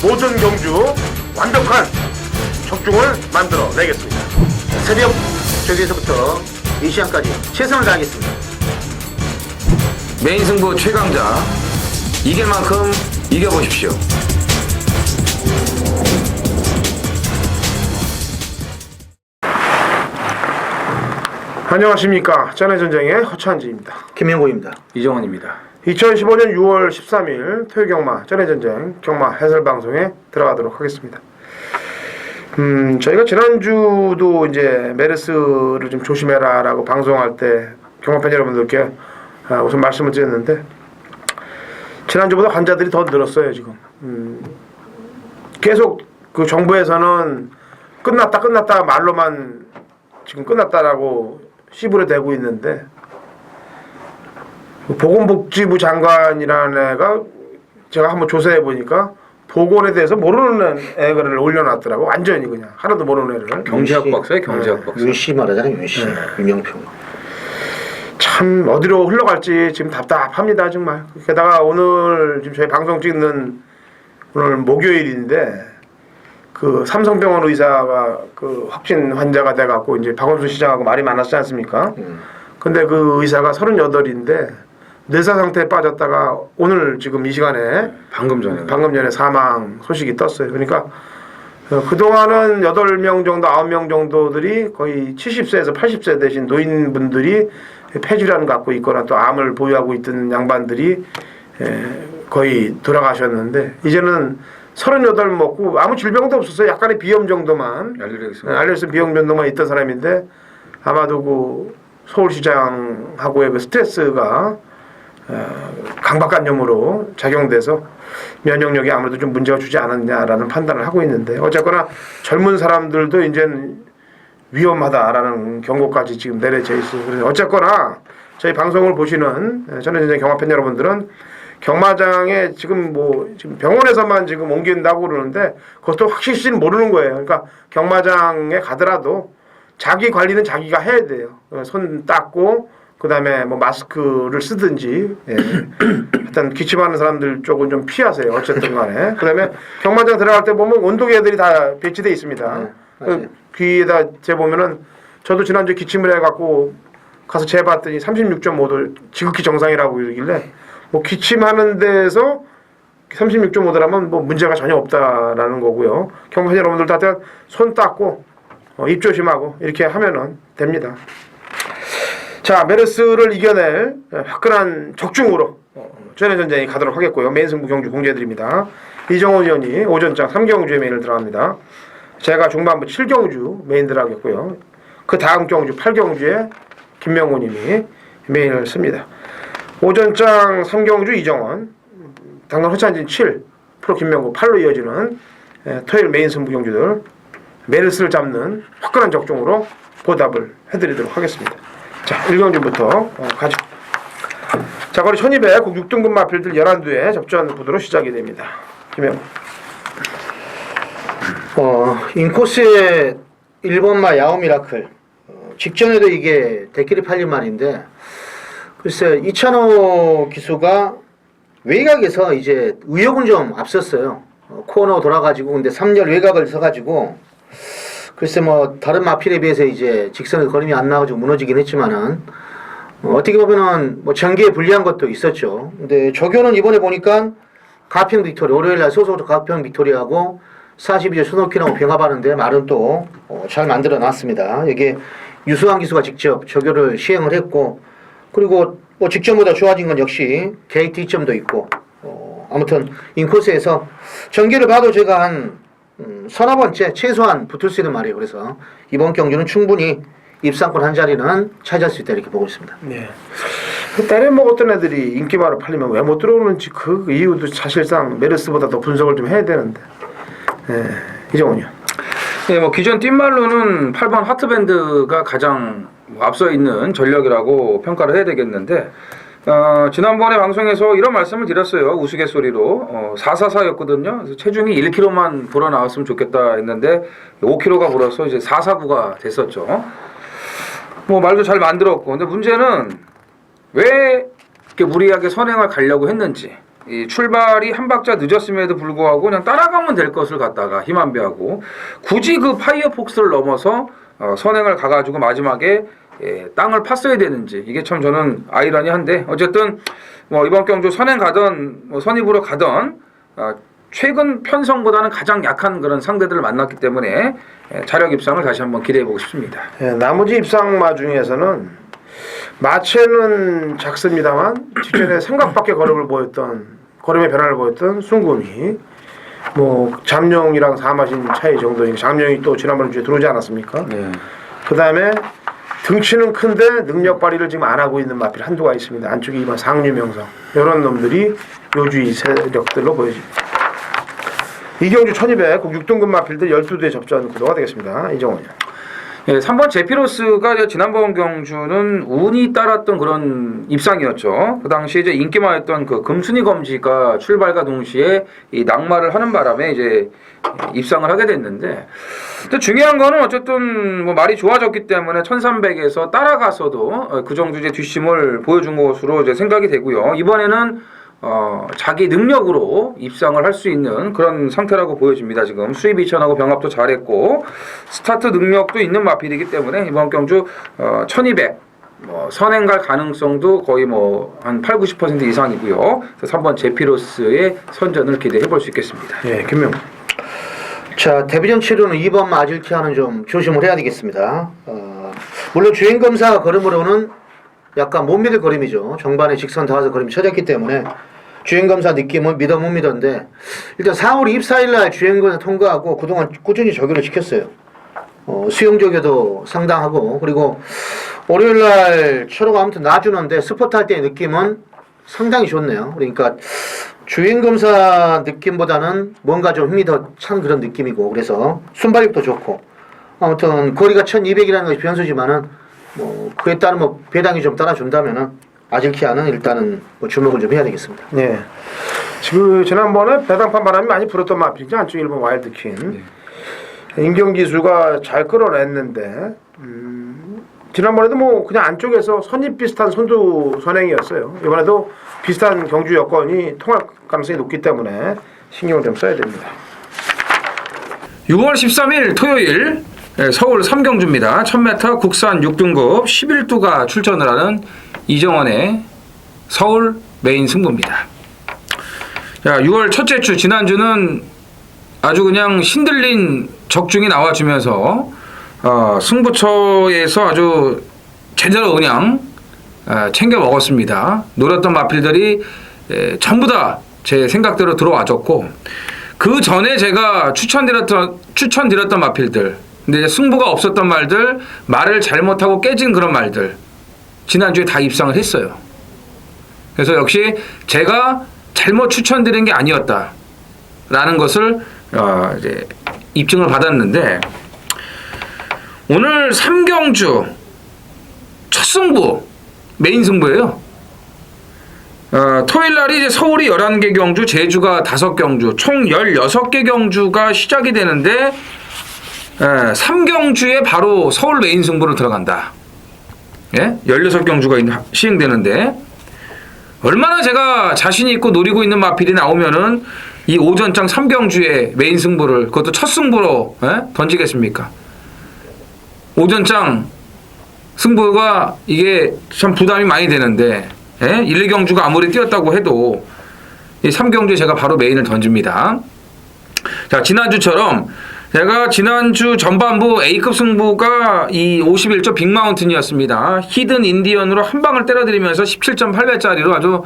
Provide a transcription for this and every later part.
모든 경주 완벽한 적중을 만들어 내겠습니다. 새벽 저기에서부터 이 시간까지 최선을 다하겠습니다. 메인 승부 최강자 이길 만큼 이겨보십시오. 안녕하십니까. 짠해전쟁의 허찬지입니다. 김명곤입니다. 이정원입니다. 2015년 6월 13일 토요 경마 짠해전쟁 경마 해설방송에 들어가도록 하겠습니다. 저희가 지난주도 이제 메르스를 좀 조심해라 라고 방송할 때 경마팬 여러분들께 우선 말씀을 드렸는데, 지난주보다 환자들이 더 늘었어요 지금. 계속 그 정부에서는 끝났다 말로만 지금 끝났다라고 시부를 대고 있는데, 보건복지부 장관이라는 애가 제가 한번 조사해 보니까 보건에 대해서 모르는 애를 올려놨더라고. 완전히 그냥 하나도 모르는 애를. 경제학 박사예요, 경제학 박사. 윤씨 말하잖아요, 윤씨. 유명평. 참 어디로 흘러갈지 지금 답답합니다 정말. 게다가 오늘 지금 저희 방송 찍는 오늘 목요일인데, 그 삼성병원 의사가 그 확진 환자가 돼갖고 이제 박원순 시장하고 말이 많았지 않습니까? 근데 그 의사가 38인데 뇌사 상태에 빠졌다가 오늘 지금 이 시간에 방금 전에 사망 소식이 떴어요. 그러니까 그동안은 8명 정도 9명 정도들이 거의 70세에서 80세 되신 노인분들이 폐질환을 갖고 있거나 또 암을 보유하고 있던 양반들이 거의 돌아가셨는데, 이제는 38 먹고 아무 질병도 없었어요. 약간의 비염 정도만, 알레르기 비염 정도만 있던 사람인데, 아마도 그 서울시장하고의 그 스트레스가 강박관념으로 작용돼서 면역력에 아무래도 좀 문제가 주지 않았냐라는 판단을 하고 있는데, 어쨌거나 젊은 사람들도 이제는 위험하다라는 경고까지 지금 내려져 있어요. 그래서 어쨌거나 저희 방송을 보시는 전해전쟁 경마팬 여러분들은 경마장에 지금 지금 병원에서만 지금 옮긴다고 그러는데 그것도 확실히는 모르는 거예요. 그러니까 경마장에 가더라도 자기 관리는 자기가 해야 돼요. 손 닦고 그다음에 마스크를 쓰든지, 일단 기침하는 사람들 쪽은 좀 피하세요. 어쨌든 간에. 그다음에 경마장 들어갈 때 보면 온도계들이 다 배치돼 있습니다. 귀에다 재보면은, 저도 지난주에 기침을 해갖고 가서 재봤더니 36.5도 지극히 정상이라고 그러길래, 기침하는 데서 36.5도라면 문제가 전혀 없다라는 거고요. 경마팬 여러분들도 하여튼 손 닦고 입 조심하고 이렇게 하면은 됩니다. 자, 메르스를 이겨낼 화끈한 적중으로 전해전쟁이 가도록 하겠고요. 메인 승부 경주 공개해드립니다. 이정원 의원이 오전장 3경주에 메인을 들어갑니다. 제가 중반부 7경주 메인 들어가겠고요. 그 다음 경주 8경주에 김명곤님이 메인을 씁니다. 오전장 3경주 이정원, 당근 허찬진 7, 프로 김명곤 8로 이어지는 토요일 메인 승부 경주들 메르스를 잡는 화끈한 적중으로 보답을 해드리도록 하겠습니다. 자, 1경주부터 가죠. 자, 거리 1200 6등급 마필들 11두에 접전 구도로 시작이 됩니다. 김명곤. 인코스의 1번마 야오미라클. 직전에도 이게 대끼리 팔린 말인데, 글쎄, 이찬호 기수가 외곽에서 이제 의욕은 좀 앞섰어요. 코너 돌아가지고, 근데 3열 외곽을 서가지고, 글쎄 다른 마필에 비해서 이제 직선에서 걸음이 안 나와가지고 무너지긴 했지만은, 어떻게 보면은 전개에 불리한 것도 있었죠. 근데 조교는 이번에 보니까 가평 빅토리, 월요일날 소속 가평 빅토리하고 42조 스노키라고 병합하는데 말은 또 잘 만들어 놨습니다. 이게 유수환 기수가 직접 조교를 시행을 했고, 그리고 직전보다 좋아진 건 역시 게이트 이점도 있고, 아무튼 인코스에서 전개를 봐도 제가 한 서너 번째 최소한 붙을 수 있는 말이에요. 그래서 이번 경주는 충분히 입상권 한 자리는 차지할 수 있다 이렇게 보고 있습니다. 네. 때려 먹었던 애들이 인기바로 팔리면 왜 못 들어오는지 그 이유도 사실상 메르스보다 더 분석을 좀 해야 되는데. 이정훈이요. 네, 기존 띵말로는 8번 하트밴드가 가장 앞서 있는 전력이라고 평가를 해야 되겠는데, 지난번에 방송에서 이런 말씀을 드렸어요. 우스갯소리로 444였거든요. 그래서 체중이 1kg만 불어 나왔으면 좋겠다 했는데 5kg가 불어서 이제 449가 됐었죠. 말도 잘 만들었고, 근데 문제는 왜 이렇게 무리하게 선행을 가려고 했는지, 이 출발이 한 박자 늦었음에도 불구하고 그냥 따라가면 될 것을 갖다가 힘안배하고 굳이 그 파이어폭스를 넘어서 선행을 가가지고 마지막에 땅을 팠어야 되는지 이게 참 저는 아이러니한데 어쨌든 뭐 이번 경주 선행 가던 뭐 선입으로 가던 최근 편성보다는 가장 약한 그런 상대들을 만났기 때문에 자력 입상을 다시 한번 기대해 보고 싶습니다. 나머지 입상마 중에서는 마체는 작습니다만 직전에 생각밖의 걸음의 변화를 보였던 순금이 뭐 잠룡이랑 사마신 차이 정도니까 잠룡이 또 지난번 주에 들어오지 않았습니까? 네. 그 다음에 등치는 큰데 능력 발휘를 지금 안 하고 있는 마필 한두가 있습니다. 안쪽에 이만 상류명성 이런 놈들이 요주의 세력들로 보여집니다. 이경주 1200 6등급 마필들 12대 접전 구도가 되겠습니다. 이정원이요. 예, 3번 제피로스가 지난번 경주는 운이 따랐던 그런 입상이었죠. 그 당시에 이제 인기 많았던 그 금순이 검지가 출발과 동시에 이 낙마를 하는 바람에 이제 입상을 하게 됐는데, 근데 중요한 거는 어쨌든 뭐 말이 좋아졌기 때문에 1300에서 따라가서도 그 정도 이제 뒷심을 보여준 것으로 이제 생각이 되고요. 이번에는 자기 능력으로 입상을 할 수 있는 그런 상태라고 보여집니다. 지금 수입 2000하고 병합도 잘했고 스타트 능력도 있는 마필이기 때문에 이번 경주 1200 선행 갈 가능성도 거의 뭐 한 80-90% 이상이고요. 그래서 3번 제피로스의 선전을 기대해 볼 수 있겠습니다. 예, 김명. 자, 데뷔전 치료는 2번 마질티아는 좀 조심을 해야 되겠습니다. 물론 주행검사 걸음으로는 약간 못 믿을 걸음이죠. 정반에 직선 닿아서 걸음이 쳐졌기 때문에 주행검사 느낌을 믿어 못 믿었는데 일단 4월 24일날 주행검사 통과하고 그동안 꾸준히 적용을 시켰어요. 수영 적용도 상당하고 그리고 월요일날 초로가 아무튼 놔주는데 스포트 할 때의 느낌은 상당히 좋네요. 그러니까 주행검사 느낌보다는 뭔가 좀 힘이 더 찬 그런 느낌이고 그래서 순발력도 좋고 아무튼 거리가 1200이라는 것이 변수지만은 뭐 그에 따른 뭐 배당이 좀 따라준다면은 아질키아는 일단은 뭐 주목을 좀 해야 되겠습니다. 네. 지금 지난번에 배당판 바람이 많이 불었던 마필이죠. 안쪽 1번 와일드킨. 임경기수가 잘 끌어냈는데 지난번에도 뭐 그냥 안쪽에서 선입 비슷한 선두 선행이었어요. 이번에도 비슷한 경주 여건이 통할 가능성이 높기 때문에 신경을 좀 써야 됩니다. 6월 13일 토요일 서울 3경주입니다. 1000m 국산 6등급 11두가 출전을 하는 이정원의 서울 메인 승부입니다. 자, 6월 첫째 주 지난주는 아주 그냥 신들린 적중이 나와주면서 승부처에서 아주 제대로 그냥 챙겨 먹었습니다. 노렸던 마필들이 전부 다 제 생각대로 들어와줬고 그 전에 제가 추천드렸던 마필들 근데 이제 승부가 없었던 말들 말을 잘못하고 깨진 그런 말들 지난주에 다 입상을 했어요. 그래서 역시 제가 잘못 추천드린 게 아니었다라는 것을 이제 입증을 받았는데 오늘 3경주 첫 승부 메인 승부예요. 토요일 날이 이제 서울이 11개 경주, 제주가 5경주, 총 16개 경주가 시작이 되는데 3경주에 바로 서울 메인 승부로 들어간다. 예? 16경주가 시행되는데 얼마나 제가 자신 있고 노리고 있는 마필이 나오면은 이 오전장 3경주에 메인 승부를 그것도 첫 승부로 던지겠습니까? 오전장 승부가 이게 참 부담이 많이 되는데 1, 2경주가 아무리 뛰었다고 해도 이 3경주에 제가 바로 메인을 던집니다. 자, 지난주처럼 제가 지난주 전반부 A급 승부가 이 51조 빅마운틴이었습니다. 히든 인디언으로 한 방을 때려드리면서 17.8배짜리로 아주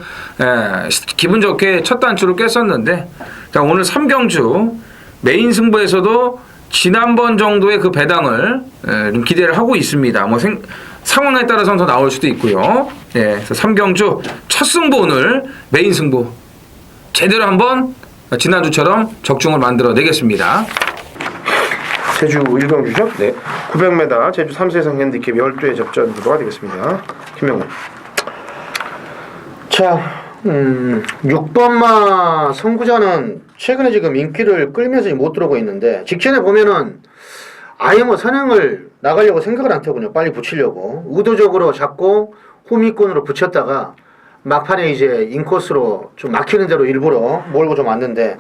기분 좋게 첫 단추를 깼었는데 자, 오늘 3경주 메인 승부에서도 지난번 정도의 그 배당을 좀 기대를 하고 있습니다. 뭐 상황에 따라서는 더 나올 수도 있고요. 그래서 3경주 첫 승부 오늘 메인 승부 제대로 한번 지난주처럼 적중을 만들어 내겠습니다. 제주 1경주죠? 네. 900m 제주 3세상 핸디캡 12회 접전 구도가 되겠습니다. 김명훈. 자, 6번마 선구자는 최근에 지금 인기를 끌면서 못 들어오고 있는데 직전에 보면은 아예 뭐 선행을 나가려고 생각을 안 하거든요. 빨리 붙이려고 의도적으로 잡고 후미권으로 붙였다가 막판에 이제 인코스로 좀 막히는 대로 일부러 몰고 좀 왔는데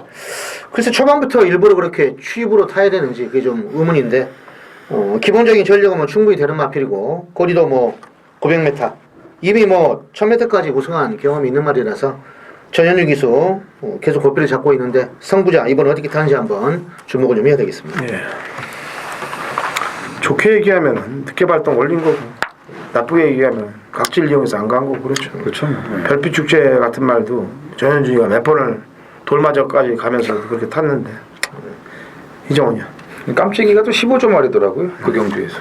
글쎄 초반부터 일부러 그렇게 취입으로 타야 되는지 그게 좀 의문인데 기본적인 전력은 뭐 충분히 되는 마필이고 거리도 뭐 900m 이미 뭐 1000m까지 우승한 경험이 있는 말이라서 전현유 기수 계속 고삐를 잡고 있는데 성부자 이번 어떻게 타는지 한번 주목을 좀 해야 되겠습니다. 예. 좋게 얘기하면 늦게 발동 올린 거고 나쁘게 얘기하면 각질 이용해서 안 간 거고 그렇죠. 그렇죠. 별빛 축제 같은 말도 전현준이가 몇 번을 돌마저까지 가면서 그렇게 탔는데 이정훈이야. 깜찍이가 또 15조 말이더라고요. 그 경주에서.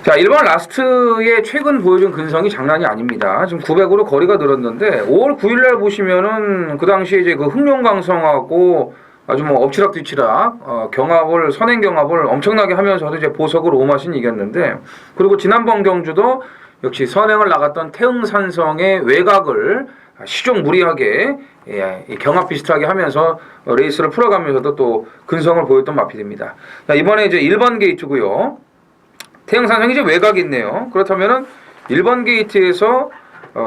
자, 1번 라스트의 최근 보여준 근성이 장난이 아닙니다. 지금 900으로 거리가 늘었는데 5월 9일 날 보시면은 그 당시에 이제 그 흑룡강성하고 아주 뭐 엎치락 뒤치락 경합을 선행 경합을 엄청나게 하면서도 이제 보석으로 오마신 이겼는데 그리고 지난번 경주도 역시 선행을 나갔던 태흥산성의 외곽을 시종 무리하게 이 경합 비슷하게 하면서 레이스를 풀어가면서도 또 근성을 보였던 마필입니다. 자, 이번에 이제 1번 게이트고요. 태흥산성이 이제 외곽이 있네요. 그렇다면은 1번 게이트에서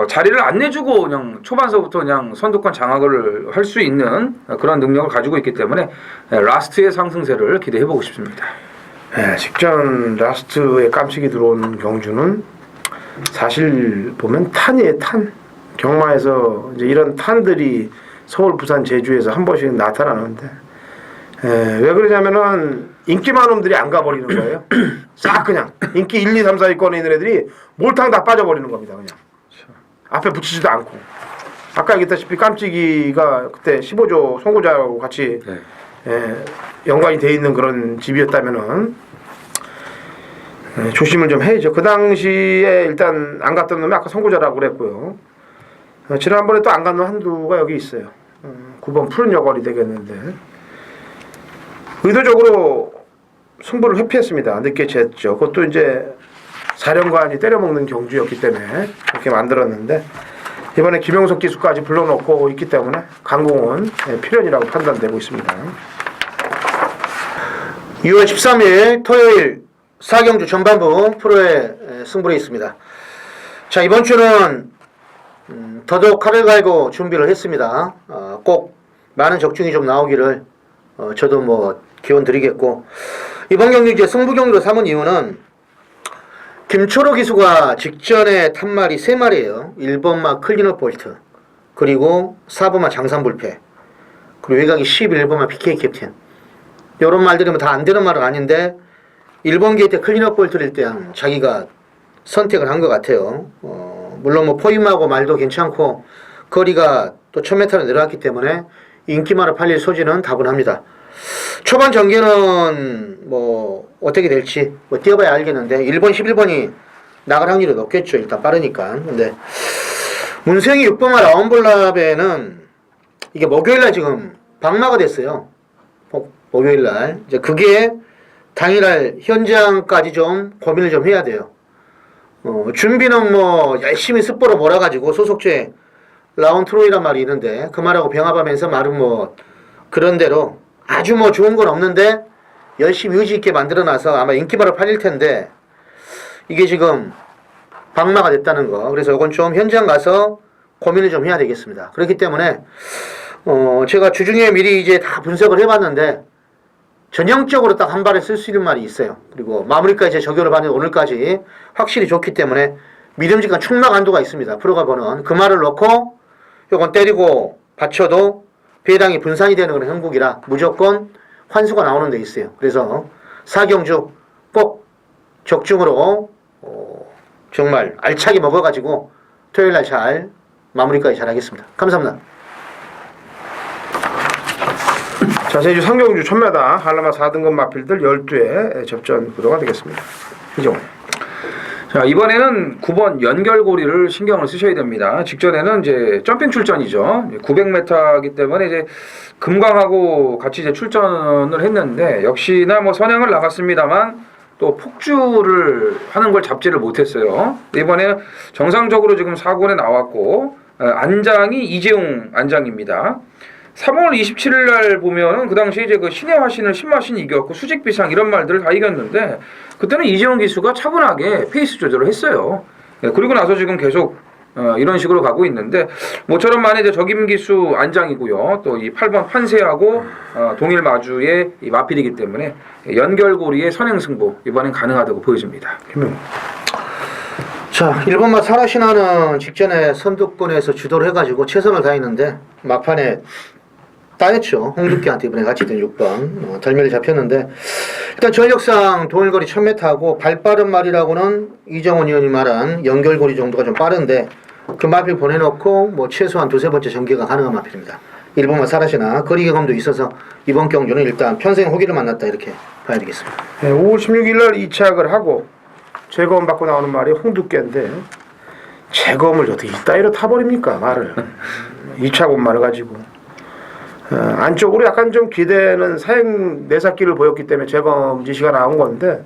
자리를 안 내주고 그냥 초반서부터 그냥 선두권 장악을 할 수 있는 그런 능력을 가지고 있기 때문에 라스트의 상승세를 기대해보고 싶습니다. 네, 직전 라스트에 깜찍이 들어온 경주는 사실 보면 탄이에요, 탄. 경마에서 이제 이런 탄들이 서울, 부산, 제주에서 한 번씩 나타나는데 왜 그러냐면은 인기만 놈들이 안 가버리는 거예요. 싹 그냥 인기 1, 2, 3, 4위권에 있는 애들이 몰탕 다 빠져버리는 겁니다. 그냥 앞에 붙이지도 않고 아까 얘기했다시피 깜찍이가 그때 15조 송구자하고 같이 연관이 돼 있는 그런 집이었다면은 조심을 좀 해야죠. 그 당시에 일단 안 갔던 놈이 아까 송구자라고 그랬고요. 지난번에 또 안 간 놈 한두가 여기 있어요. 9번 푸른 여걸이 되겠는데 의도적으로 승부를 회피했습니다. 늦게 쟀죠. 그것도 이제 사령관이 때려먹는 경주였기 때문에 그렇게 만들었는데 이번에 김용석 기수까지 불러놓고 있기 때문에 강공은 필연이라고 판단되고 있습니다. 6월 13일 토요일 4경주 전반부 프로에 승부를 있습니다. 자, 이번 주는 더더욱 칼을 갈고 준비를 했습니다. 꼭 많은 적중이 좀 나오기를 저도 뭐 기원 드리겠고 이번 경기 이제 승부 경기로 삼은 이유는 김초로 기수가 직전에 탄 말이 3마리예요. 1번마 클리너 볼트 그리고 4번마 장산불패 그리고 외곽이 11번마 PK 캡틴 이런 말들이 다 안 되는 말은 아닌데 1번 게이트 클리너 볼트를 일단 자기가 선택을 한 것 같아요. 물론 뭐 포임하고 말도 괜찮고 거리가 또 1000m로 내려왔기 때문에 인기마로 팔릴 소지는 다분합니다. 초반 전개는 뭐 어떻게 될지 뭐 뛰어봐야 알겠는데 1번 11번이 나갈 확률이 높겠죠. 일단 빠르니까. 근데 문세영이 6번마 라운볼랍에는 이게 목요일날 지금 방마가 됐어요. 목요일날 이제 그게 당일날 현장까지 좀 고민을 좀 해야 돼요. 준비는 뭐 열심히 습보로 몰아가지고 소속주에 라운트로이란 말이 있는데 그 말하고 병합하면서 말은 뭐 그런대로 아주 뭐 좋은 건 없는데 열심히 의지 있게 만들어놔서 아마 인기바로 팔릴 텐데 이게 지금 방마가 됐다는 거. 그래서 이건 좀 현장 가서 고민을 좀 해야 되겠습니다. 그렇기 때문에 제가 주중에 미리 이제 다 분석을 해봤는데 전형적으로 딱 한 발에 쓸 수 있는 말이 있어요. 그리고 마무리까지 적용을 받는 오늘까지 확실히 좋기 때문에 믿음직한 충막 안도가 있습니다. 프로가 보는 그 말을 놓고 요건 때리고 받쳐도 배당이 분산이 되는 그런 형국이라 무조건 환수가 나오는 데 있어요. 그래서 4경주 꼭 적중으로 정말 알차게 먹어가지고 토요일날 잘 마무리까지 잘 하겠습니다. 감사합니다. 자, 제주 상경주 1000m 한라마 4등급 마필들 12회 접전 구도가 되겠습니다. 이정훈. 자, 이번에는 9번 연결고리를 신경을 쓰셔야 됩니다. 직전에는 이제 점핑 출전이죠. 900m이기 때문에 이제 금강하고 같이 이제 출전을 했는데 역시나 뭐 선행을 나갔습니다만 또 폭주를 하는 걸 잡지를 못했어요. 이번에는 정상적으로 지금 4군에 나왔고 안장이 이재용 안장입니다. 3월 27일 날 보면은 그 당시 이제 그 신의 화신을 신마신이 이겼고 수직비상 이런 말들을 다 이겼는데 그때는 이재용 기수가 차분하게 페이스 조절을 했어요. 그리고 나서 지금 계속 이런 식으로 가고 있는데 모처럼 만에 이제 적임기수 안장이고요. 또 이 8번 환세하고 동일 마주의 이 마필이기 때문에 연결고리의 선행승부 이번엔 가능하다고 보여집니다. 자, 1번마 사라시나는 직전에 선두권에서 주도를 해가지고 최선을 다했는데 막판에 따였죠. 홍두깨한테 이번에 같이 된 6번 덜미를 잡혔는데 일단 전력상 동일거리 1000m하고 발빠른 말이라고는 이정원 의원이 말한 연결고리 정도가 좀 빠른데 그 마필 보내놓고 뭐 최소한 두세 번째 전개가 가능한 마필입니다. 1번마 사라시나 거리 경험도 있어서 이번 경주는 일단 평생 호기를 만났다 이렇게 봐야 되겠습니다. 네, 5월 16일 날 이착을 하고 재검 받고 나오는 말이 홍두깨인데 재검을 어떻게 이따위로 타버립니까 말을 2차 곤말을 가지고 안쪽으로 약간 좀 기대는 사행 내삭기를 보였기 때문에 재검 지시가 나온 건데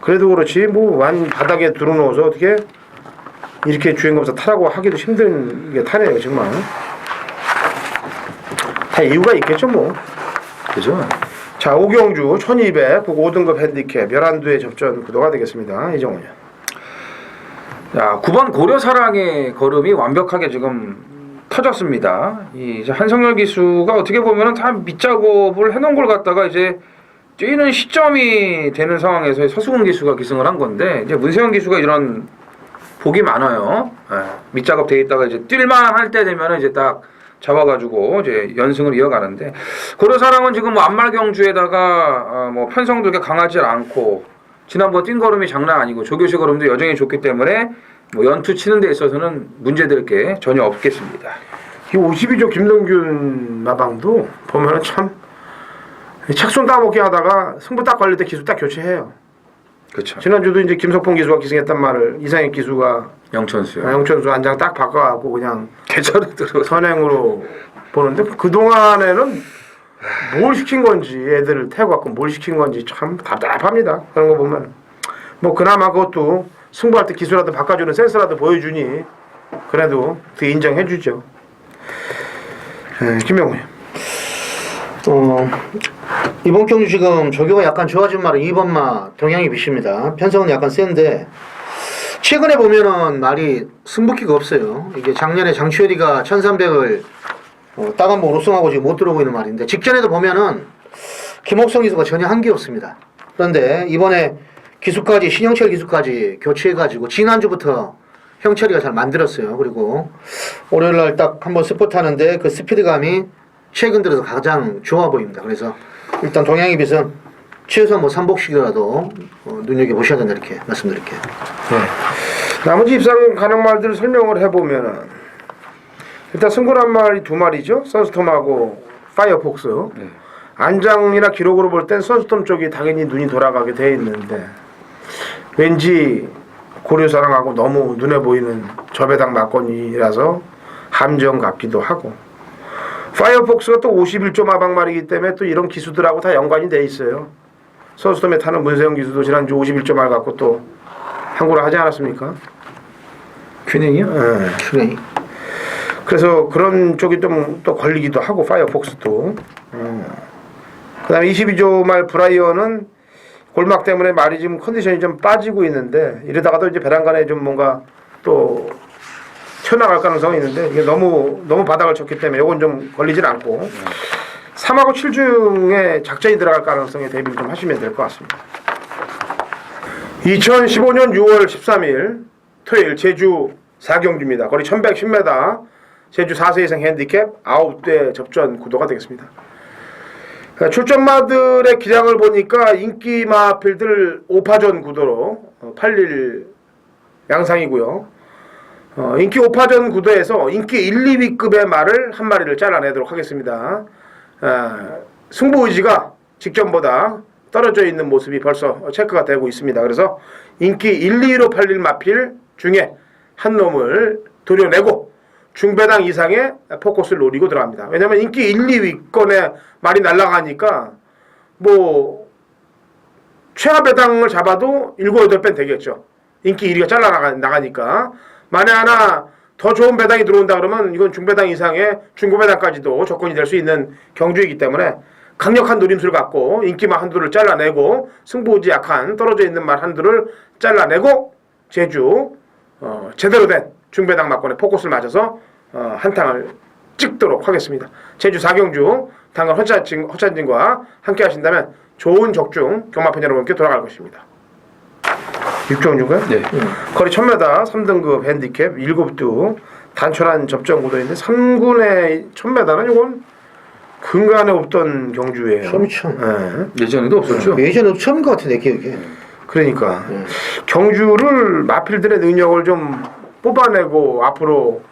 그래도 그렇지 뭐 완 바닥에 들어놓아서 어떻게 이렇게 주행검사 타라고 하기도 힘든 게 타네요 정말. 다 이유가 있겠죠 뭐. 그죠? 자, 오경주 1200 5등급 핸디캡 11두의 접전 구도가 되겠습니다. 이정훈이요. 자, 9번 고려사랑의 걸음이 완벽하게 지금 터졌습니다. 이 이제 한성열 기수가 어떻게 보면은 다 밑작업을 해놓은 걸 갖다가 이제 뛰는 시점이 되는 상황에서 서수근 기수가 기승을 한 건데 이제 문세영 기수가 이런 복이 많아요. 밑작업 돼 있다가 이제 뛸만 할 때 되면은 이제 딱 잡아가지고 이제 연승을 이어가는데 고려사랑은 지금 뭐 안말 경주에다가 뭐 편성도가 강하지 않고 지난번 뛴 걸음이 장난 아니고 조교시 걸음도 여전히 좋기 때문에 뭐 연투 치는 데 있어서는 문제될 게 전혀 없겠습니다. 이 52조 김동균 마방도 보면은 참 착손 따먹기 하다가 승부 딱 걸릴 때 기수 딱 교체해요. 그렇죠. 지난주도 이제 김석봉 기수가 기승했단 말을 이상혁 기수가 영천수요. 영천수 안장 딱 바꿔갖고 그냥 개처럼 들어. 선행으로 보는데 그 동안에는 뭘 시킨 건지 애들을 태워갖고 뭘 시킨 건지 참 답답합니다. 그런 거 보면 뭐 그나마 그것도 승부할 때 기수라도 바꿔주는 센스라도 보여주니 그래도 그 인정해주죠. 김명훈. 이번 경주 지금 조교가 약간 좋아진 말은 2번마 동향이 비십니다. 편성은 약간 센데 최근에 보면은 말이 승부기가 없어요. 이게 작년에 장추열이가 1300을 딱 한 번 우승하고 지금 못 들어오고 있는 말인데 직전에도 보면은 김옥성 기수가 전혀 한게 없습니다. 그런데 이번에 기수까지 신영철 기수까지 교체해가지고 지난주부터 형철이가 잘 만들었어요. 그리고 월요일날 딱 한번 스포트 하는데 그 스피드감이 최근 들어서 가장 좋아 보입니다. 그래서 일단 동양의 빛은 최소한 뭐 삼복식이라도 눈여겨보셔야 된다 이렇게 말씀드릴게요. 네. 나머지 입상 가능 말들을 설명을 해보면은 일단 승부란 말이 두 마리죠. 선스톰하고 파이어폭스. 네. 안장이나 기록으로 볼 땐 선스톰 쪽이 당연히 눈이 돌아가게 돼 있는데 왠지 고려사랑하고 너무 눈에 보이는 저배당 막건이라서 함정 같기도 하고 파이어폭스가 또 51조 마방말이기 때문에 또 이런 기수들하고 다 연관이 돼 있어요. 선수덤에 타는 문세영 기수도 지난주 51조 말 갖고 또 항고를 하지 않았습니까? 균형이요? 네. 네. 그래서 그런 쪽이 좀 또 걸리기도 하고 파이어폭스도 그 다음에 22조 말 브라이어는 골막 때문에 말이 지금 컨디션이 좀 빠지고 있는데 이러다가도 이제 베란간에 좀 뭔가 또 튀어나갈 가능성이 있는데 이게 너무 바닥을 쳤기 때문에 이건 좀 걸리질 않고 3하고 7 중에 작전이 들어갈 가능성에 대비를 좀 하시면 될 것 같습니다. 2015년 6월 13일 토요일 제주 4경주입니다. 거리 1110m 제주 4세 이상 핸디캡 9대 접전 구도가 되겠습니다. 출전마들의 기량을 보니까 인기 마필들 5파전 구도로 팔릴 양상이고요. 인기 5파전 구도에서 인기 1, 2위급의 말을 한 마리를 잘라내도록 하겠습니다. 승부 의지가 직전보다 떨어져 있는 모습이 벌써 체크가 되고 있습니다. 그래서 인기 1, 2위로 팔릴 마필 중에 한 놈을 도려내고 중배당 이상의 포커스를 노리고 들어갑니다. 왜냐면 인기 1, 2위권에 말이 날아가니까 뭐 최하 배당을 잡아도 7, 8배 되겠죠. 인기 1위가 잘라나가니까 만에 하나 더 좋은 배당이 들어온다 그러면 이건 중배당 이상의 중고배당까지도 조건이 될 수 있는 경주이기 때문에 강력한 노림수를 갖고 인기만 한두를 잘라내고 승부의지 약한 떨어져 있는 말 한두를 잘라내고 제주 제대로 된 중배당 막권에 포커스를 맞춰서 한탕을 찍도록 하겠습니다. 제주 4경주 당근 허찬진과 함께 하신다면 좋은 적중 경마팬 여러분께 돌아갈 것입니다. 6경주인가요? 네. 거리 1000m 3등급 핸디캡 7두 단촐한 접전 구도인데 3군의 1000m는 이건 근간에 없던 경주예요. 처음이죠. 예. 예전에도 없었죠. 예전에도 처음인 것 같은데 기억에. 그러니까 경주를 마필들의 능력을 좀 뽑아내고 앞으로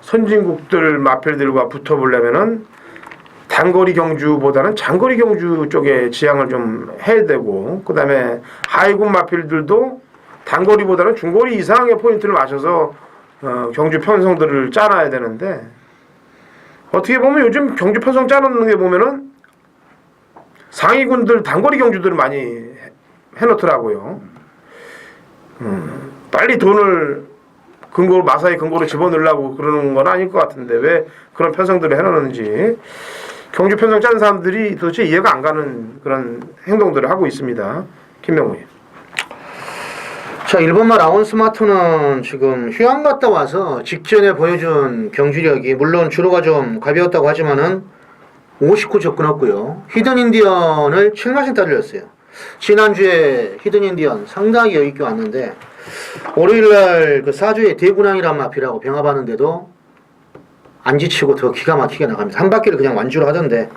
선진국들 마필들과 붙어보려면은 단거리 경주보다는 장거리 경주 쪽에 지향을 좀 해야 되고, 그 다음에 하위군 마필들도 단거리보다는 중거리 이상의 포인트를 맞춰서 경주 편성들을 짜놔야 되는데, 어떻게 보면 요즘 경주 편성 짜놓는 게 보면은 상위군들 단거리 경주들을 많이 해놓더라고요. 빨리 돈을 마사의 근거로 집어넣으려고 그러는 건 아닐 것 같은데 왜 그런 편성들을 해놓는지 경주 편성 짠 사람들이 도대체 이해가 안 가는 그런 행동들을 하고 있습니다. 김명우님. 자, 1번마 라온 스마트는 지금 휴양 갔다 와서 직전에 보여준 경주력이 물론 주로가 좀 가벼웠다고 하지만은 59 접근했고요. 히든 인디언을 7마신 따돌렸어요. 지난주에 히든 인디언 상당히 여유있게 왔는데 월요일날 그 사주에 대군항이란 마피라고 병합하는데도 안 지치고 더 기가 막히게 나갑니다. 한 바퀴를 그냥 완주를 하던데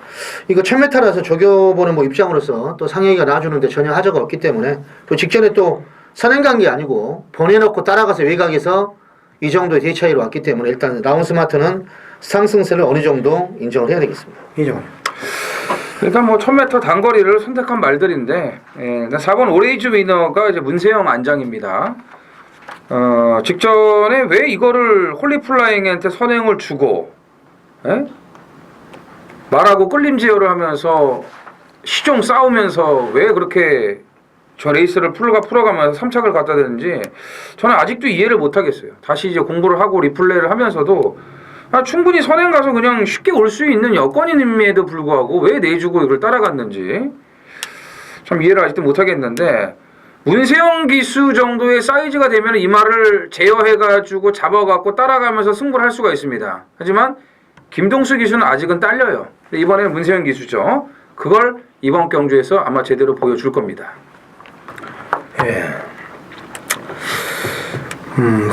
이거 1000m라서 조교보는 뭐 입장으로서 또 상영이가 놔주는데 전혀 하자가 없기 때문에 또 직전에 또 선행간 게 아니고 보내놓고 따라가서 외곽에서 이 정도의 대차이로 왔기 때문에 일단 라운 스마트는 상승세를 어느 정도 인정을 해야 되겠습니다. 인정. 일단 뭐 1000m 단거리를 선택한 말들인데, 4번 오레이즈 위너가 이제 문세영 안장입니다. 직전에 왜 이거를 홀리플라잉한테 선행을 주고, 말하고 끌림 제어를 하면서 시종 싸우면서 왜 그렇게 저 레이스를 풀어가면서 3착을 갖다 대는지 저는 아직도 이해를 못 하겠어요. 다시 이제 공부를 하고 리플레이를 하면서도 충분히 선행 가서 그냥 쉽게 올 수 있는 여건임에도 불구하고 왜 내주고 이걸 따라갔는지 참 이해를 아직도 못 하겠는데, 문세영 기수 정도의 사이즈가 되면 이 말을 제어해가지고 잡아갖고 따라가면서 승부를 할 수가 있습니다. 하지만 김동수 기수는 아직은 딸려요. 이번에는 문세영 기수죠. 그걸 이번 경주에서 아마 제대로 보여줄 겁니다. 예.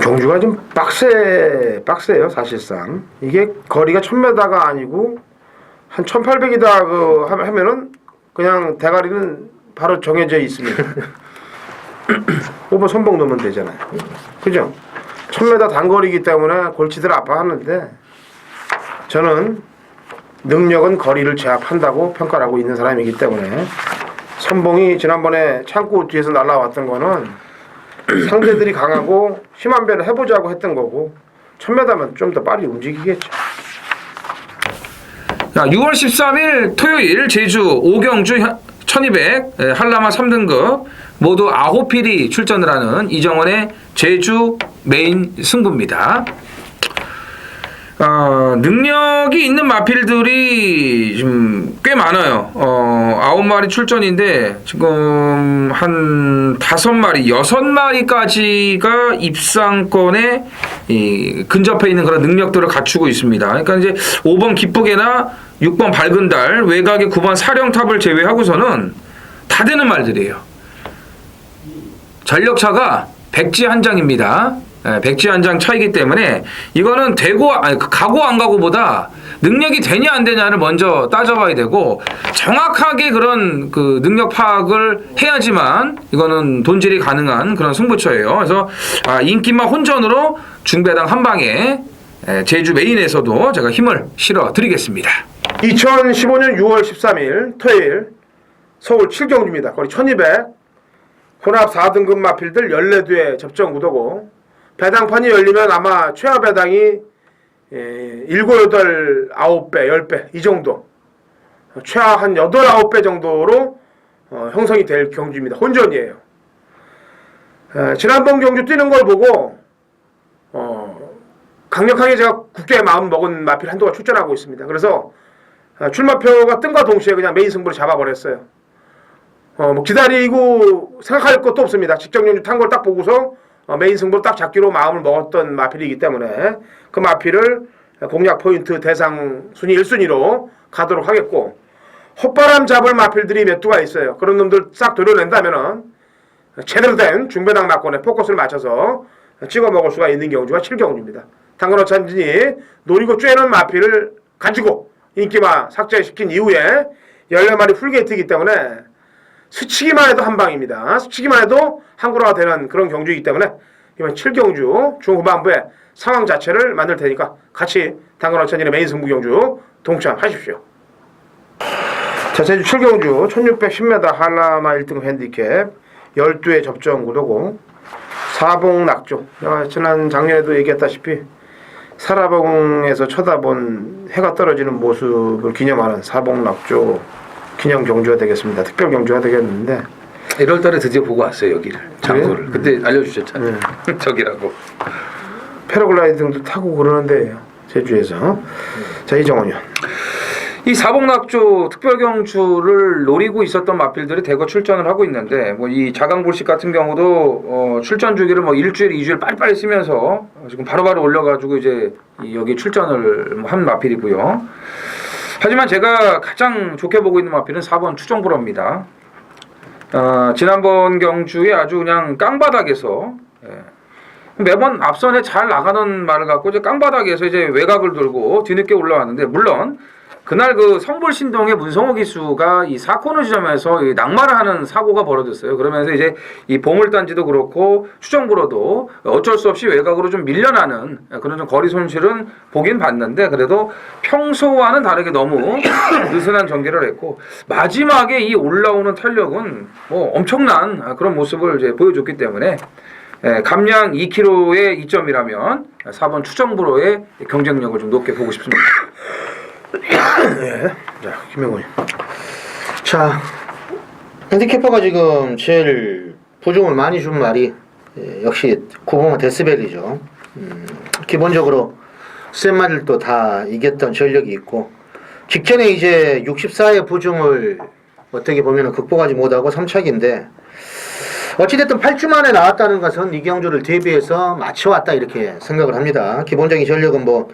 경주가 좀 빡세요, 사실상. 이게 거리가 1000m가 아니고, 한 1800이다, 하면은, 그냥 대가리는 바로 정해져 있습니다. 5번 선봉 넣으면 되잖아요. 그죠? 1000m 단거리이기 때문에 골치들 아파하는데, 저는 능력은 거리를 제압한다고 평가를 하고 있는 사람이기 때문에, 선봉이 지난번에 창고 뒤에서 날라왔던 거는, 상대들이 강하고 힘한 배를 해보자고 했던 거고 1000m면 좀 더 빨리 움직이겠죠. 자, 6월 13일 토요일 제주 5경주 1200 한라마 3등급 모두 9필이 출전을 하는 이정원의 제주 메인 승부입니다. 능력이 있는 마필들이 좀 꽤 많아요. 9마리 출전인데 지금 한 5마리, 6마리까지가 입상권에 근접해 있는 그런 능력들을 갖추고 있습니다. 그러니까 이제 5번 기쁘게나 6번 밝은 달, 외곽의 9번 사령탑을 제외하고서는 다 되는 말들이에요. 전력차가 백지 한 장입니다. 백지 한 장 차이기 때문에 이거는 가고 안 가고보다 능력이 되냐 안 되냐를 먼저 따져봐야 되고, 정확하게 그런 그 능력 파악을 해야지만 이거는 돈질이 가능한 그런 승부처예요. 그래서 인기만 혼전으로 중배당 한 방에 제주 메인에서도 제가 힘을 실어 드리겠습니다. 2015년 6월 13일 토요일 서울 7경주입니다. 거리 1200 혼합 4등급 마필들 14두의 접전 구도고, 배당판이 열리면 아마 최하 배당이 7, 8, 9배, 10배 이 정도, 최하 한 8, 9배 정도로 형성이 될 경주입니다. 혼전이에요. 지난번 경주 뛰는 걸 보고 강력하게 제가 굳게 마음 먹은 마필 한도가 출전하고 있습니다. 그래서 출마표가 뜬과 동시에 그냥 메인 승부를 잡아버렸어요. 뭐 기다리고 생각할 것도 없습니다. 직전 경주 탄 걸 딱 보고서 메인 승부를 딱 잡기로 마음을 먹었던 마필이기 때문에 그 마필을 공략 포인트 대상 순위 1순위로 가도록 하겠고, 헛바람 잡을 마필들이 몇 두가 있어요. 그런 놈들 싹 도려낸다면은 제대로 된 중배당 막권에 포커스를 맞춰서 찍어 먹을 수가 있는 경주가 7경주입니다. 당근어찬진이 노리고 쬐는 마필을 가지고 인기마 삭제시킨 이후에 14마리 풀게이트이기 때문에 스치기만 해도 한 방입니다. 스치기만 해도 한구라가 되는 그런 경주이기 때문에 이번 7경주 중후반부에 상황 자체를 만들 테니까 같이 당근어찬진의 메인 승부 경주 동참하십시오. 자, 제주 7경주 1610m 한라마 1등 핸디캡 12회 접전 구도고 사봉낙조. 지난 작년에도 얘기했다시피 사라봉에서 쳐다본 해가 떨어지는 모습을 기념하는 사봉낙조 기념 경주가 되겠습니다. 특별 경주가 되겠는데 1월달에 드디어 보고 왔어요 여기를 장소를. 그때 알려주셨잖아요. 저기라고. 패러글라이딩 등도 타고 그러는데 제주에서. 자, 이정원 의원. 이 사복낙조 특별경주를 노리고 있었던 마필들이 대거 출전을 하고 있는데, 뭐 이 자강불식 같은 경우도 출전 주기를 뭐 일주일, 2주일 빨리빨리 쓰면서 지금 바로바로 올려가지고 이제 여기 출전을 한 마필이고요. 하지만 제가 가장 좋게 보고 있는 마필은 4번 추정불어입니다. 지난번 경주에 아주 그냥 깡바닥에서 매번 앞선에 잘 나가는 말을 갖고 이제 깡바닥에서 이제 외곽을 돌고 뒤늦게 올라왔는데, 물론 그날 그 성불신동의 문성호 기수가 이 4코너 지점에서 이 낙마를 하는 사고가 벌어졌어요. 그러면서 이제 이 보물단지도 그렇고 추정불어도 어쩔 수 없이 외곽으로 좀 밀려나는 그런 좀 거리 손실은 보긴 봤는데, 그래도 평소와는 다르게 너무 느슨한 전개를 했고, 마지막에 이 올라오는 탄력은 뭐 엄청난 그런 모습을 이제 보여줬기 때문에 감량 2kg의 2점이라면 4번 추정불어의 경쟁력을 좀 높게 보고 싶습니다. 예. 자, 김명훈. 자, 핸디캐퍼가 지금 제일 부종을 많이 준 말이 역시 9번은 데스벨이죠. 기본적으로 센 말들도 다 이겼던 전력이 있고, 직전에 이제 64의 부종을 어떻게 보면 극복하지 못하고 3착인데, 어찌됐든 8주 만에 나왔다는 것은 이 경주를 대비해서 맞춰왔다 이렇게 생각을 합니다. 기본적인 전력은 뭐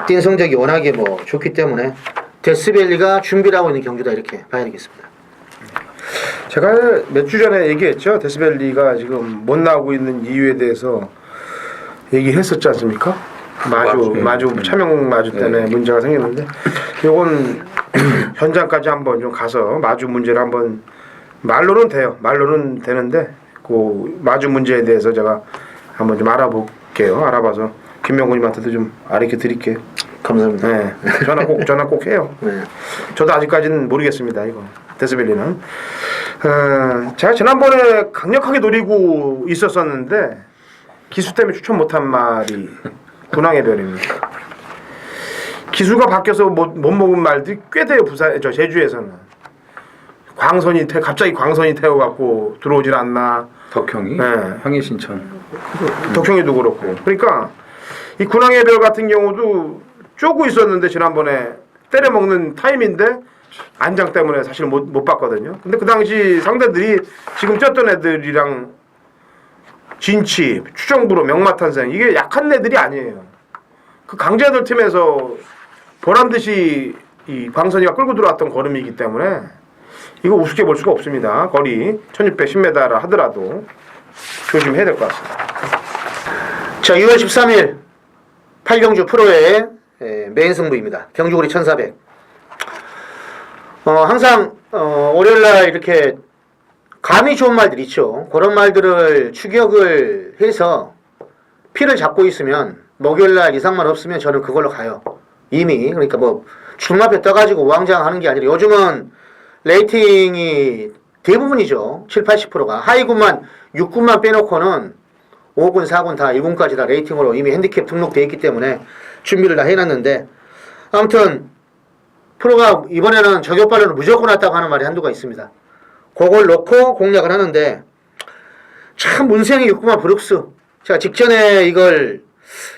뛴 성적이 워낙에 뭐 좋기 때문에 데스밸리가 준비를 하고 있는 경주다 이렇게 봐야 되겠습니다. 제가 몇 주 전에 얘기했죠. 데스밸리가 지금 못 나오고 있는 이유에 대해서 얘기했었지 않습니까? 마주 차명 마주 때문에 문제가 생겼는데, 요건 현장까지 한번 좀 가서 마주 문제를 한번, 말로는 돼요. 말로는 되는데 그 마주 문제에 대해서 제가 한번 좀 알아볼게요. 알아봐서 김명구님한테도 좀 알려 드릴게요. 감사합니다. 네. 전화 꼭 해요. 네. 저도 아직까지는 모르겠습니다. 이거 데스밸리는. 제가 지난번에 강력하게 노리고 있었었는데 기수 때문에 추천 못한 말이 군왕의 별입니다. 기수가 바뀌어서 못 먹은 말들이 꽤 돼요. 제주에서는. 갑자기 광선이 태워갖고 들어오질 않나. 덕형이? 네. 형이 신청. 덕형이도 그렇고. 그러니까 이 군왕의 별 같은 경우도 쪼고 있었는데 지난번에 때려먹는 타임인데 안장 때문에 사실 못 봤거든요. 근데 그 당시 상대들이 지금 쪘던 애들이랑 진치, 추정부로 명마탄생, 이게 약한 애들이 아니에요. 그 강자들 팀에서 보란듯이 이 광선이가 끌고 들어왔던 걸음이기 때문에 이거 우습게 볼 수가 없습니다. 거리 1610m라 하더라도 조심해야 될 것 같습니다. 자, 6월 13일 8경주 프로의 메인 승부입니다. 경주고리 1400. 항상 월요일날 이렇게 감이 좋은 말들 있죠. 그런 말들을 추격을 해서 피를 잡고 있으면 목요일날 이상만 없으면 저는 그걸로 가요. 이미. 그러니까 뭐 주말에 떠가지고 우왕좌왕하는 게 아니라 요즘은 레이팅이 대부분이죠. 70-80%가 하위군만 6군만 빼놓고는 5군, 4군 다 1군까지 다 레이팅으로 이미 핸디캡 등록되어 있기 때문에 준비를 다 해놨는데, 아무튼 프로가 이번에는 저격발로는 무조건 왔다고 하는 말이 한두가 있습니다. 그걸 놓고 공략을 하는데, 참 문세영이 6군만 브룩스. 제가 직전에 이걸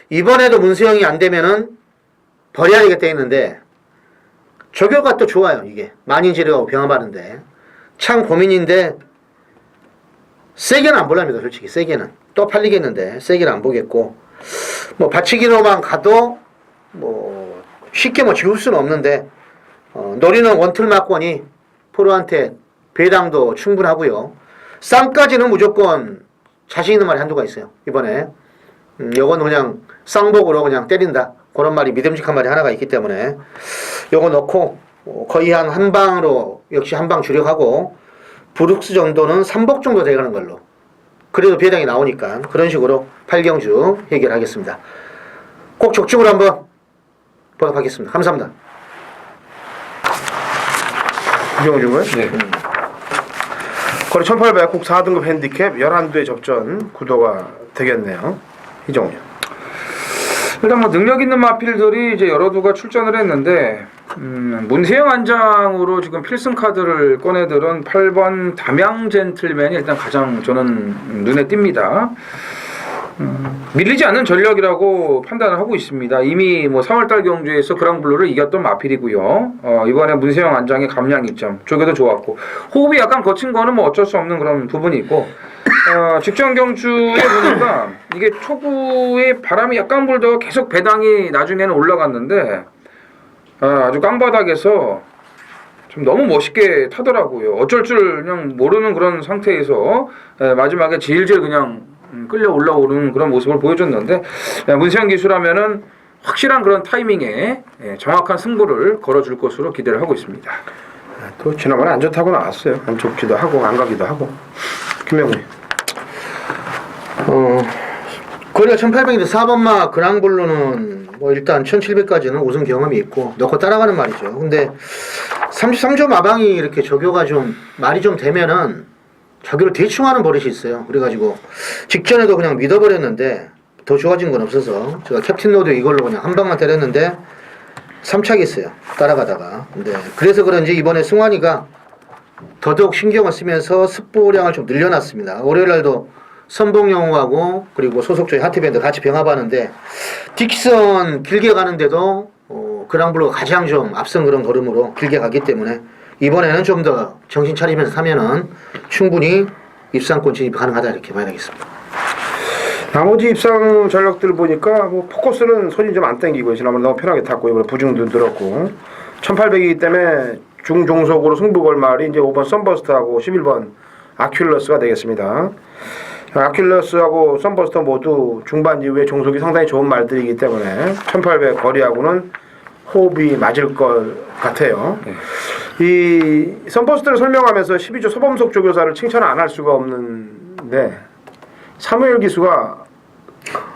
이번에도 문세영이 안 되면은 버려야 되겠다 했는데, 저격가 또 좋아요. 이게 만인지르하고 병합하는데 참 고민인데 세게는 안 볼랍니다. 솔직히 세게는 또 팔리겠는데 세게는 안 보겠고 뭐 받치기로만 가도 뭐 쉽게 뭐 지울 수는 없는데 노리는 원툴 막권이 프로한테 배당도 충분하고요. 쌍까지는 무조건 자신 있는 말이 한두가 있어요. 이번에 요건 그냥 쌍복으로 그냥 때린다. 그런 말이 믿음직한 말이 하나가 있기 때문에 요거 넣고 거의 한 방으로 역시 한 방 주력하고 브룩스 정도는 3복 정도 돼가는 걸로. 그래도 배당이 나오니까 그런 식으로 8경주 해결하겠습니다. 꼭 적중으로 한번 보답하겠습니다. 감사합니다. 이정주고요. 네. 거리 1800 국 4등급 핸디캡 11두의 접전 구도가 되겠네요. 이정주. 일단 뭐 능력 있는 마필들이 이제 여러 두가 출전을 했는데 문세영 안장으로 지금 필승 카드를 꺼내들은 8번 담양 젠틀맨이 일단 가장 저는 눈에 띕니다. 밀리지 않는 전력이라고 판단을 하고 있습니다. 이미 뭐 3월달 경주에서 그랑블루를 이겼던 마필이고요. 이번에 문세영 안장의 감량 입점 쪽에도 좋았고 호흡이 약간 거친 거는 뭐 어쩔 수 없는 그런 부분이 있고 직전 경주에 보니까 이게 초구에 바람이 약간 불다가 계속 배당이 나중에는 올라갔는데 아주 깡바닥에서 좀 너무 멋있게 타더라고요. 어쩔 줄 그냥 모르는 그런 상태에서 마지막에 질질 그냥 끌려 올라오는 그런 모습을 보여줬는데 문세영 기수라면은 확실한 그런 타이밍에 정확한 승부를 걸어줄 것으로 기대를 하고 있습니다. 또 지난번에 안 좋다고 나왔어요. 안 좋기도 하고 안 가기도 하고. 김명훈. 거리가 1800인데 4번마 그랑블루는 뭐 일단 1700까지는 우승 경험이 있고 넣고 따라가는 말이죠. 근데 33조 마방이 이렇게 저교가 좀 말이 좀 되면은 저교를 대충 하는 버릇이 있어요. 그래가지고 직전에도 그냥 믿어버렸는데 더 좋아진 건 없어서 제가 캡틴 로드 이걸로 그냥 한 방만 때렸는데 3착 있어요. 따라가다가. 근데 그래서 그런지 이번에 승환이가 더더욱 신경을 쓰면서 습보량을 좀 늘려놨습니다. 월요일날도 선봉영호하고 그리고 소속조의 하트밴드 같이 병합하는데 딕선 길게 가는데도 그랑블루가 가장 좀 앞선 그런 걸음으로 길게 가기 때문에 이번에는 좀 더 정신 차리면서 타면은 충분히 입상권 진입 가능하다 이렇게 봐야 되겠습니다. 나머지 입상 전력들 보니까 뭐 포커스는 손이 좀 안 땡기고 지난번에 너무 편하게 탔고 이번에 부중도 늘었고 1800이기 때문에 중종속으로 승부 걸 말이 이제 5번 썬버스트하고 11번 아큘러스가 되겠습니다. 아큘러스하고 썬버스터 모두 중반 이후에 종속이 상당히 좋은 말들이기 때문에 1800 거리하고는 호흡이 맞을 것 같아요. 이 썬버스터를 설명하면서 12조 서범석 조교사를 칭찬 안 할 수가 없는데 사무엘 기수가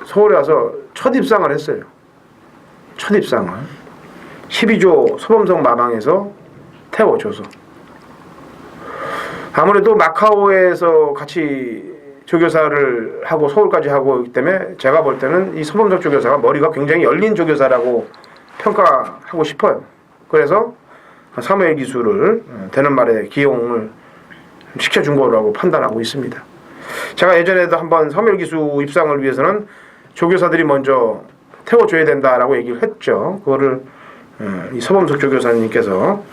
서울에 와서 첫 입상을 했어요. 첫 입상을 12조 서범석 마방에서 태워줘서 아무래도 마카오에서 같이 조교사를 하고 서울까지 하고 있기 때문에 제가 볼 때는 이 서범석 조교사가 머리가 굉장히 열린 조교사라고 평가하고 싶어요. 그래서 사무엘 기수를 되는 말에 기용을 시켜준 거라고 판단하고 있습니다. 제가 예전에도 한번 사무엘 기수 입상을 위해서는 조교사들이 먼저 태워줘야 된다라고 얘기를 했죠. 그거를 이 서범석 조교사님께서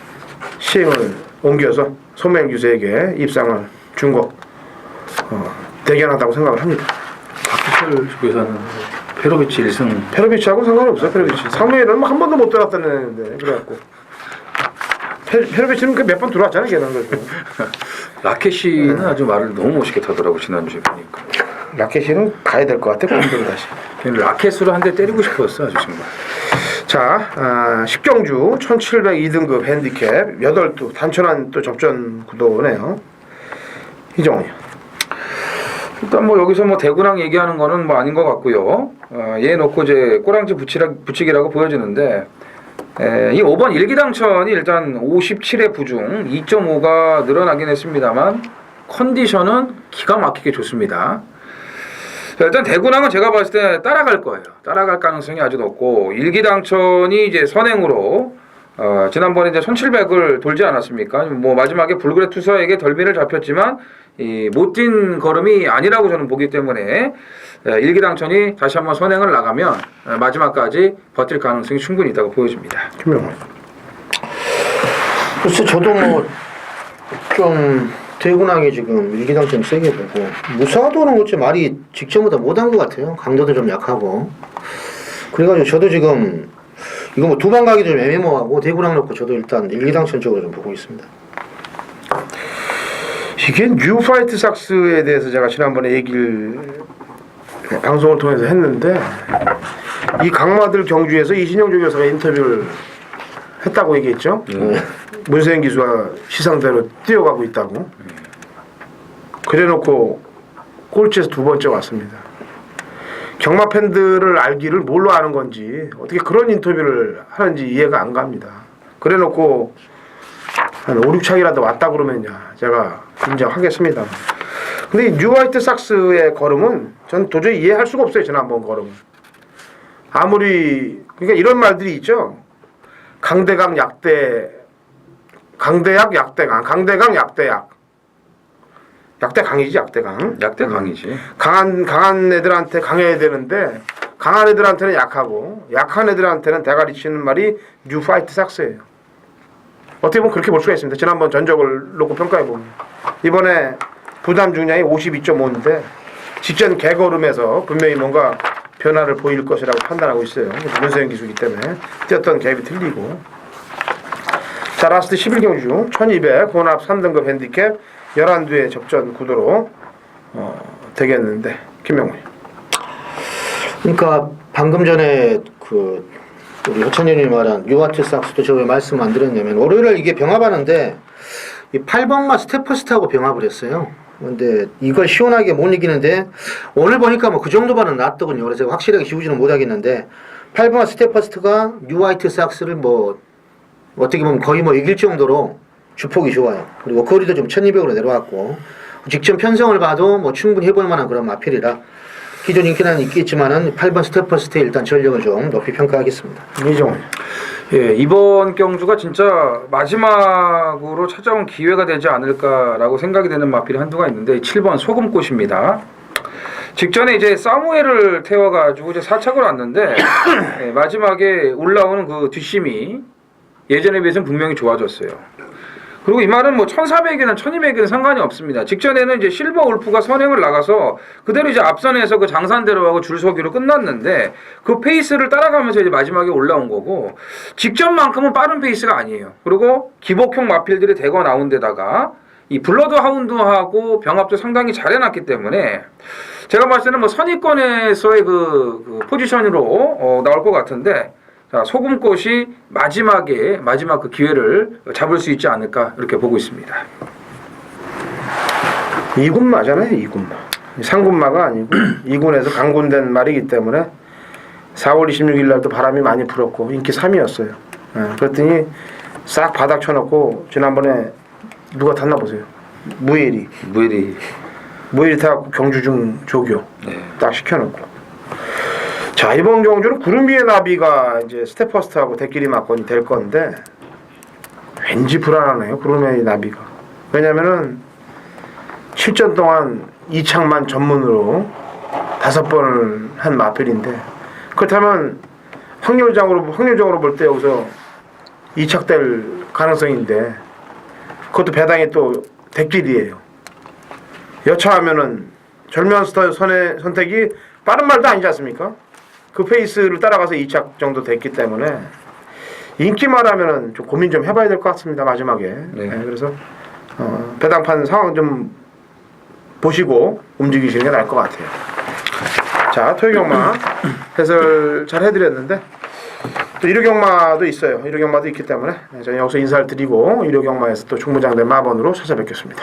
시행을 옮겨서 사무엘 기수에게 입상을 준 거 대견하다고 생각을 합니다. 박기철 조교사는 페로비치 1승 페로비치하고 상관이 없어요. 페로비치. 사무엘은 한 번도 못 들어갔다는데 그래갖고 페로비치는 몇 번 들어왔잖아요. 걔는 그래서. 라켓이는 아주 말을 너무 멋있게 타더라고 지난주에 보니까. 라켓이는 가야 될 것 같아. 공들로 다시. 걔는 라켓으로 한 대 때리고 싶었어 아주 정말. 자, 10경주 1700 2등급 핸디캡 8두 단천한 또 접전 구도네요. 이정훈이요. 일단 뭐 여기서 뭐 대구랑 얘기하는 거는 뭐 아닌 것 같고요. 얘 놓고 이제 꼬랑지 붙이기라고 보여지는데 이 5번 일기당천이 일단 57의 부중 2.5가 늘어나긴 했습니다만 컨디션은 기가 막히게 좋습니다. 자, 일단 대구랑은 제가 봤을 때 따라갈 거예요. 따라갈 가능성이 아주 높고 일기당천이 이제 선행으로 지난번에 이제 1700을 돌지 않았습니까? 뭐 마지막에 불그레 투사에게 덜미를 잡혔지만 이 못 뛴 걸음이 아니라고 저는 보기 때문에 일기당천이 다시 한번 선행을 나가면 마지막까지 버틸 가능성이 충분히 있다고 보여집니다. 김명훈. 글쎄 저도 뭐 좀 대군항이 지금 일기당 좀 세게 보고 무사도는 어째 말이 직전보다 못한 것 같아요. 강도도 좀 약하고 그래가지고 저도 지금 이거 뭐 두 방 가기 좀 애매모하고 대군항 놓고 저도 일단 일기당천 쪽으로 좀 보고 있습니다. 이게 뉴 화이트삭스에 대해서 제가 지난번에 얘기를 방송을 통해서 했는데 이 강마들 경주에서 이신영 조교사가 인터뷰를 했다고 얘기했죠. 문세영 기수가 시상대로 뛰어가고 있다고. 그래놓고 꼴찌에서 두 번째 왔습니다. 경마 팬들을 알기를 뭘로 아는 건지 어떻게 그런 인터뷰를 하는지 이해가 안 갑니다. 그래놓고 한 5, 6차기라도 왔다 그러면야 제가 인정하겠습니다. 근데 이 뉴 화이트삭스의 걸음은 전 도저히 이해할 수가 없어요. 지난번 걸음. 아무리 그러니까 이런 말들이 있죠. 강대강 약대 강대약 약대강 강대강 약대약 약대강이지 약대강 약대강이지. 강한 애들한테 강해야 되는데 강한 애들한테는 약하고 약한 애들한테는 대가리 치는 말이 뉴 화이트삭스예요. 어떻게 보면 그렇게 볼 수가 있습니다. 지난번 전적을 놓고 평가해 보면 이번에 부담 중량이 52.5인데 직전 개걸음에서 분명히 뭔가 변화를 보일 것이라고 판단하고 있어요. 문세영 기수기 때문에 뛰었던 갭이 틀리고. 자, 라스트 11경주 1200 혼합 3등급 핸디캡 11두의 접전 구도로 되겠는데 김명훈. 그러니까 방금 전에 그 우리 허천현님이 말한 뉴화이트삭스도 저 왜 말씀 안 드렸냐면 월요일에 이게 병합하는데 이 8번마 스태퍼스트하고 병합을 했어요. 근데 이걸 시원하게 못 이기는데 오늘 보니까 뭐 그 정도만은 낫더군요. 그래서 확실하게 지우지는 못하겠는데 8번마 스태퍼스트가 뉴화이트삭스를 뭐 어떻게 보면 거의 뭐 이길 정도로 주폭이 좋아요. 그리고 거리도 좀 1200으로 내려왔고 직전 편성을 봐도 뭐 충분히 해볼 만한 그런 마필이라 기존 인기는 있겠지만은 8번 스태퍼스트의 일단 전력을 좀 높이 평가하겠습니다. 이종훈. 예, 이번 경주가 진짜 마지막으로 찾아온 기회가 되지 않을까라고 생각이 되는 마필이 한두가 있는데 7번 소금꽃입니다. 직전에 이제 사무엘을 태워가지고 이제 4착으로 왔는데 예, 마지막에 올라오는 그 뒷심이 예전에 비해서는 분명히 좋아졌어요. 그리고 이 말은 뭐 1400이든 1200이든 상관이 없습니다. 직전에는 이제 실버 울프가 선행을 나가서 그대로 이제 앞선에서 그 장산대로하고 줄서기로 끝났는데 그 페이스를 따라가면서 이제 마지막에 올라온 거고 직전만큼은 빠른 페이스가 아니에요. 그리고 기복형 마필들이 대거 나온 데다가 이 블러드 하운드하고 병합도 상당히 잘 해놨기 때문에 제가 봤을 때는 뭐 선의권에서의 그 포지션으로 나올 것 같은데 자, 소금꽃이 마지막 그 기회를 잡을 수 있지 않을까 이렇게 보고 있습니다. 2군마잖아요. 2군마. 3군마가 아니고 2군에서 강군된 말이기 때문에 4월 26일 날도 바람이 많이 불었고 인기 3위였어요. 그랬더니 싹 바닥 쳐놓고 지난번에 누가 탔나 보세요. 무예리 타고 경주중 조교 딱 시켜놓고. 자, 이번 경주는 구름 위의 나비가 이제 스태퍼스트하고 대끼리 맞건이 될 건데 왠지 불안하네요. 구름 위의 나비가. 왜냐면은 7전 동안 2착만 전문으로 5번을 한 마필인데 그렇다면 확률적으로 볼 때 여기서 2착 될 가능성인데 그것도 배당이 또 대끼리예요. 여차하면은 절묘한 선택이 빠른 말도 아니지 않습니까? 그 페이스를 따라가서 2착 정도 됐기 때문에 인기만 하면은 좀 고민 좀 해봐야 될 것 같습니다. 마지막에. 네, 그래서 배당판 상황 좀 보시고 움직이시는 게 나을 것 같아요. 자, 토요경마 해설 잘 해드렸는데 또 일요경마도 있어요. 일요경마도 있기 때문에 저는 여기서 인사를 드리고 일요경마에서 또 중무장대 마번으로 찾아뵙겠습니다.